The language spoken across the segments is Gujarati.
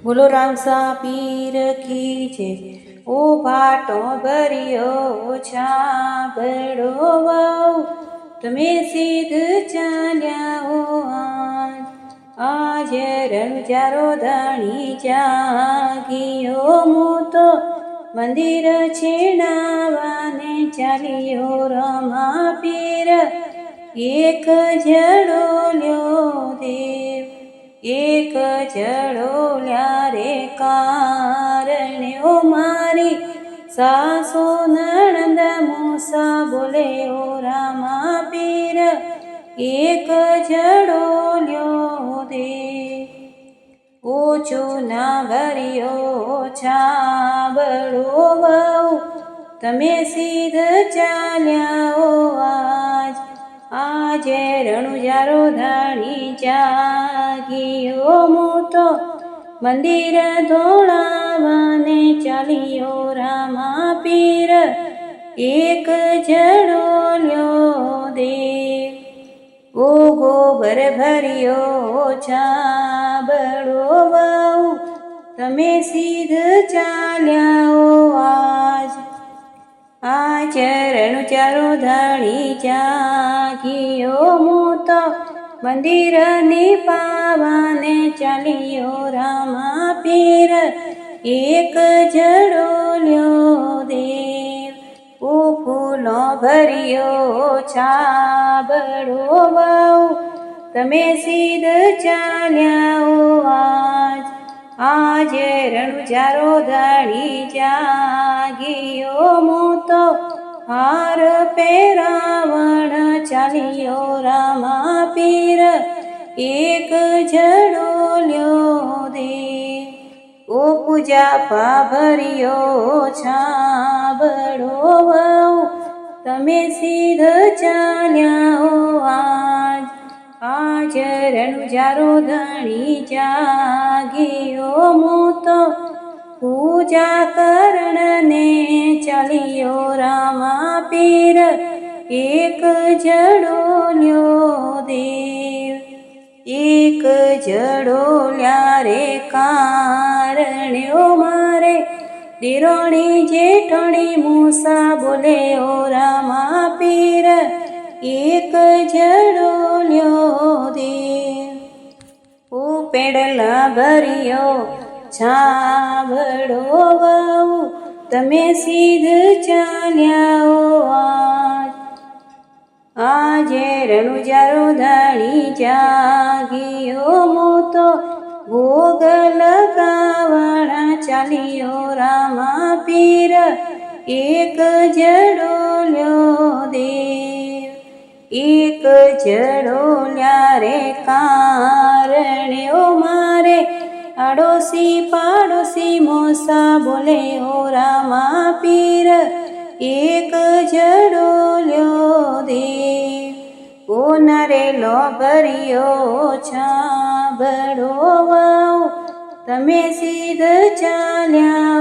બોલો રામસા પીર કી છે ઓ ભાટો ભર્યો છાબડો વાવ તમે સીધ ચાલ્યા હો આજે રણજારો ધણી જાગીયો હું તો મંદિર છીણાવાને ચાલ્યો રમા પીર એક જડો લ્યો દેવ એક જડો લ્યારે કારણે ઓ મારી સાસો નણંદ મૂસા બોલે ઓ રામા પીર એક જડો લ્યો દે ઓછો ના ભર્યો છાબડો વાવ તમે સીધ ચાલ્યા ઓ આજે રણુજારો ધણી જાગીયો હું તો મંદિર ધોળાવાને ચાલ્યો રામા પીર એક જડો લ્યો દેવ ઓ ગોબર ભર્યો છાબડો વાવ તમે સીધ ચાલ્યા આજ રણુજારો ધણી જાગીયો હું તો મંદિરની પાવાને ચાલ્યો રામા પીર એક જડો લ્યો દેવ ઓ ફૂલો ભર્યો છાબડો વાવ તમે સીધ ચાલ્યા આજે રણુજારો ધણી જાગીયો હું તો હાર પહેરાવણ ચાલ્યો રામા પીર એક જડો લ્યો દેવ ઓ પૂજા ભર્યો છાબડો વાવ તમે સીધ ચાલ્યા આજ રણુજારો ધણી જાગીયો હું તો પૂજા કરણને ચાલ્યો રામા પીર એક જડો લ્યો દેવ એક જડો લ્યારે કારણે ઓ મારે દિરોણી જેઠણી મૂસા બોલે ઓ રામા પીર એક જડો લ્યો દેવ ઓ પેડલા ભર્યો છાબડો વાવ તમે સીધ ચાલ્યા આજે રણુજારો ધણી જાગીયો હું તો ભોગ લગાવણ ચાલ્યો રામા પીર એક જડો લ્યો દેવ એક જડો લ્યારે કારણે ઓ મારે આડોશી પાડોશી મોસા બોલે ઓ રામા પીર એક જડો લ્યો દેવ ઓ નરેલો ભર્યો છાબડો વાવ તમે સીધ ચાલ્યા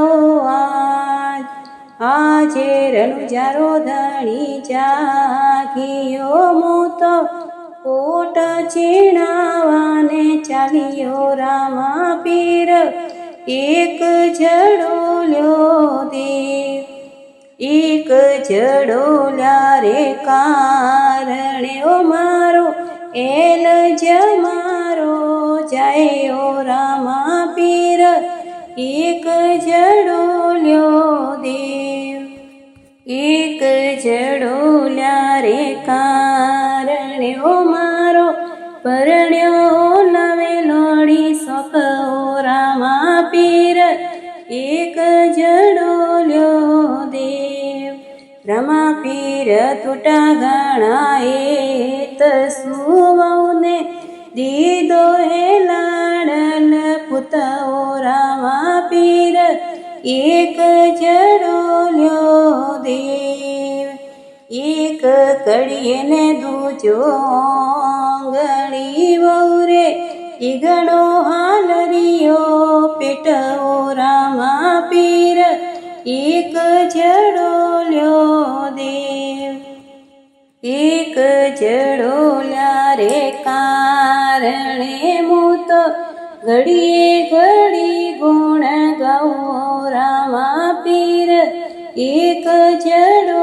આજે રણુજારો ધણી જાગીયો હું તો કોટ છીણાવાને ચાલ્યો રામા પીર એક જડો લ્યો દેવ એક જડો લ્યારે કારણે ઓ મારો એલ જમારો જાય ઓ રામા પીર એક જડો લ્યો દેવ એક જડો લ્યારે કારણે ઓ મારો પરણ્યો નવે લોડી શોક ઓ રામા પીર એક જડો લ્યો દેવ રમા પીર તૂટા ગણાએ તસુવને દીદો હે લાડલ પુત ઓ રામા પીર એક જડો લ્યો દેવ એક કડીએ ને દૂજો આંગળી વહુરે ઈગણો હાલરિયો પેટ ઓ રામા પીર એક જડો લ્યો દેવ એક જડો લ્યારે કારણે હું તો ઘડીએ ઘડી એક જડો